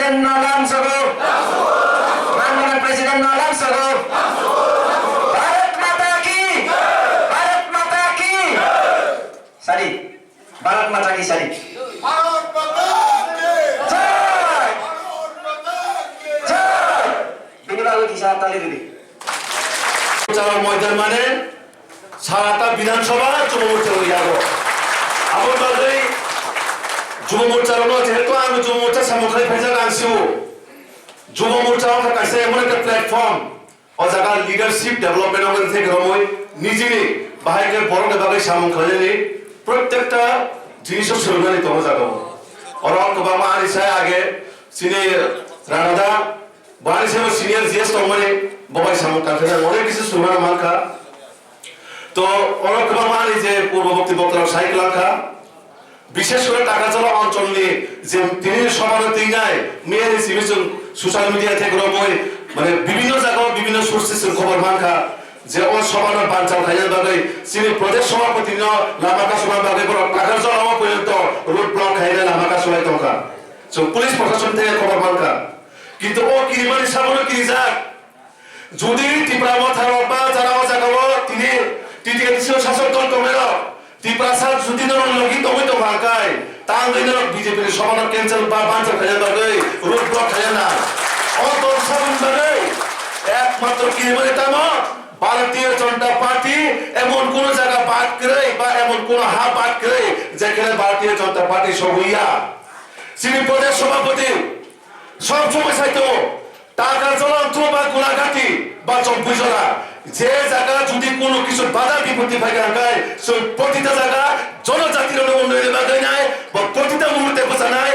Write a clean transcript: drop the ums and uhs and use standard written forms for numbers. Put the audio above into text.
Presiden no langsung. Mantan Presiden no langsung. Bharat Mata ki. Bharat Mata ki. Sari. Bharat Mata ki sari. Bharat माता की Jai. Bharat माता की Jai. Ini baru kisah tali ini. চালার ময়দান মানে সারাটা বিধানসভা যুব মোর্চা হয়ে যাব আমার বাদে যুব মোর্চার যেহেতু আমি যুব মোর্চা সামগ্রী ফেজা আনছিও যুব মোর্চা আমার কাছে এমন একটা প্ল্যাটফর্ম ও জায়গার লিডারশিপ ডেভেলপমেন্ট থেকে রমই নিজেরই বাহিরের বড় বিভাগে সামগ্রী প্রত্যেকটা জিনিস শুরুগানি তোমার জায়গা और बाबा आनिसा आगे सिने राणादा बानी से सीनियर जीएस तो हमारे बाबा सामने करते हैं और किसी सुरमान मालका तो और बाबा आनी जे पूर्ववर्ती बक्ता साइकिल का विशेष করে টাকা চলা অঞ্চল নিয়ে যে তিনি সমানতি যায় মেয়ের সিভিশন সোশ্যাল মিডিয়া থেকে রমই মানে বিভিন্ন জায়গায় বিভিন্ন সোর্সের খবর মানকা যে ও সমানের বাঞ্চাল খাইয়ার বাগে সিনি প্রদেশ সভাপতি ন লামাকা সভা বাগে বড় টাকা চলা পর্যন্ত রোড ব্লক খাইলে লামাকা সবাই তকা তো পুলিশ প্রশাসন থেকে খবর মানকা কিন্তু ও কিরিমানি সামনে কি যাক যদি ত্রিপুরা থানার বা যারা জায়গাও তিনি তৃতীয় দেশীয় শাসক দল কমের ত্রিপুরা যদি লগি তুমি তো ভাকায় তার জন্য বিজেপির সমাধান ক্যান্সেল বা বাঞ্চাল খাইয়ার বাগে রোড ব্লক খাইয়া না ও দল সামন বাগে একমাত্র কিরিমানি তামা ভারতীয় জনতা পার্টি এমন কোন জায়গা বাদ করে বা এমন কোন হাত বাদ করে যেখানে ভারতীয় জনতা পার্টি সবইয়া শ্রী প্রদেশ সভাপতি সব সময় চাইতো টাকা চলান্ত বা গোলাঘাটি বা চম্পুজলা যে জায়গা যদি কোনো কিছু বাধা বিপত্তি থাকে রাখায় সেই প্রতিটা জায়গা জনজাতির উন্নয়নের বাধায় নাই বা প্রতিটা মুহূর্তে বোঝা নাই